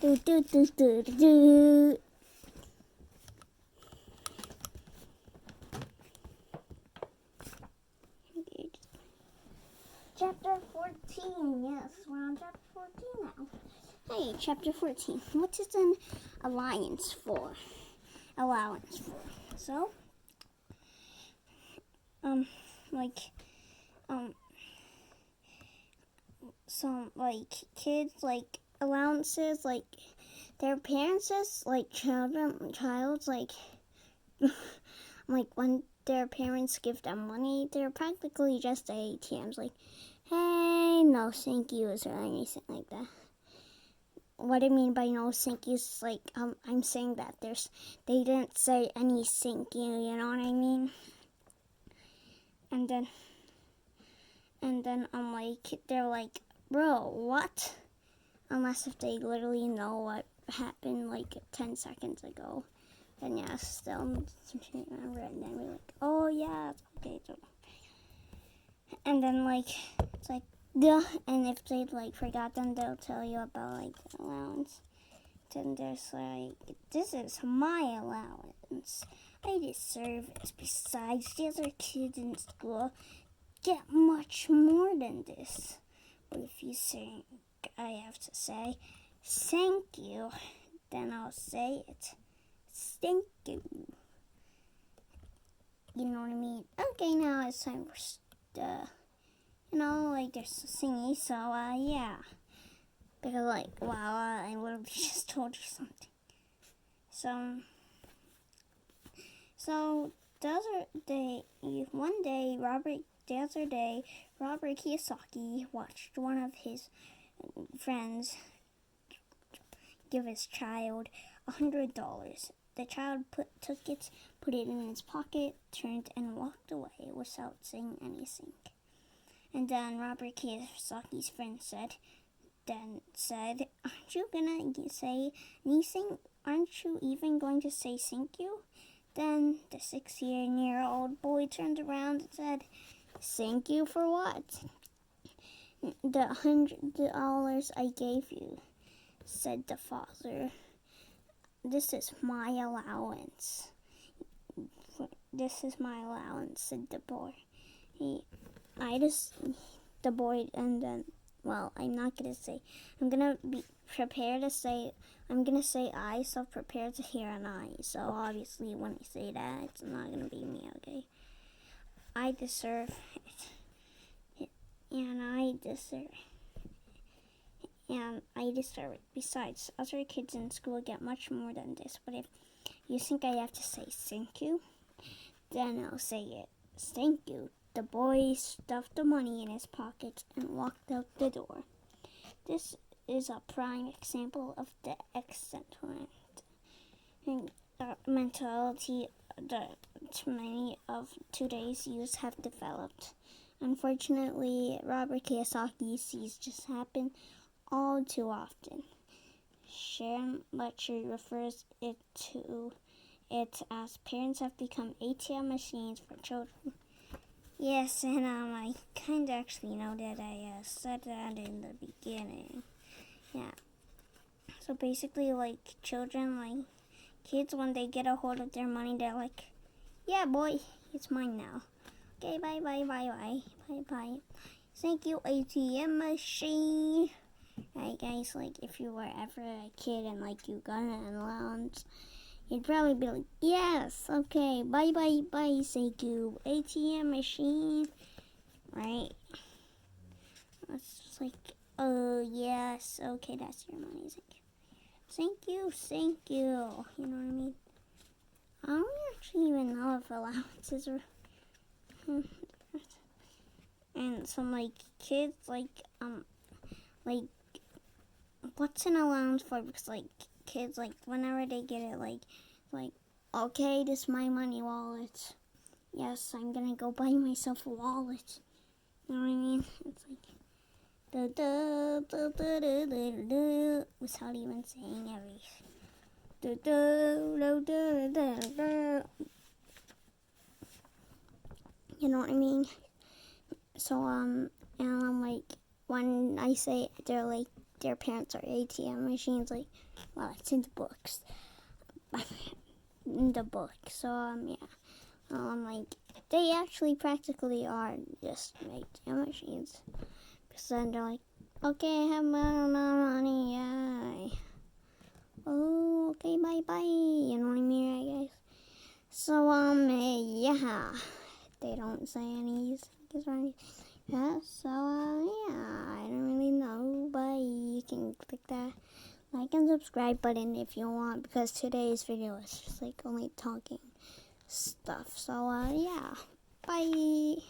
Do, do, do, do, do, do. Chapter 14. Yes, we're on chapter 14 now. Hey, chapter 14. What is an allowance for? Allowance for. So, some kids allowances their parents child's when their parents give them money, they're practically just ATMs. Hey, no thank yous or anything like that. What I mean by no thank yous is I'm saying that they didn't say any thank you. You know what I mean? And then they're like, bro, what? Unless if they literally know what happened 10 seconds ago. Then yes, they'll remember it, and then we're like, oh yeah, okay. So, and then it's duh. And if they forgot, then they'll tell you about allowance. Then there's this is my allowance. I deserve it. Besides, the other kids in school get much more than this. But if you think I have to say thank you, then I'll say it. Thank you. You know what I mean? Okay, now it's time for there's a thingy, so yeah. Because wow, I literally just told you something. So the other day, Robert Kiyosaki watched one of his friends give his child $100. The child took it, put it in his pocket, turned and walked away without saying anything. And then Robert Kiyosaki's friend said, aren't you gonna say anything? Aren't you even going to say thank you? Then the 16-year-old boy turned around and said, thank you for what? The $100 I gave you, said the father. This is my allowance. This is my allowance, said the boy. The boy, and then, well, I'm not going to say, I'm going to be prepared to say, I'm going to say I, so prepare to hear an I. So obviously when I say that, it's not going to be me, okay? I deserve it. And I deserve it. Besides, other kids in school get much more than this. But if you think I have to say thank you, then I'll say it. Thank you. The boy stuffed the money in his pocket and walked out the door. This is a prime example of the excellent mentality that many of today's youth have developed. Unfortunately, Robert Kiyosaki sees this happen all too often. Sharon Lecter refers to it as parents have become ATM machines for children. Yes, and I kind of actually know that I said that in the beginning. Yeah. So basically, children, kids, when they get a hold of their money, they're like, yeah, boy, it's mine now. Okay, bye. Thank you, ATM machine. Right, guys, if you were ever a kid and you got an allowance, you'd probably be like, yes, okay, bye, thank you, ATM machine, right? It's just oh, yes, okay, that's your money, thank you, you know what I mean? I don't actually even know if allowances are, and some, kids, what's an allowance for? Because kids whenever they get it okay, this is my money wallet. Yes, I'm gonna go buy myself a wallet. You know what I mean? It's without even saying everything. You know what I mean? So and I'm when I say they're their parents are ATM machines. Like, well, it's in the books. In the book. So, yeah. Like, they actually practically are just ATM machines. Because then they're like, okay, I have my money, yay. Oh, okay, bye-bye. You know what I mean, I guess. So, yeah. They don't say any things or anything. Yeah, so, yeah, I don't really know, but you can click that like and subscribe button if you want, because today's video is just like only talking stuff. So, yeah, bye.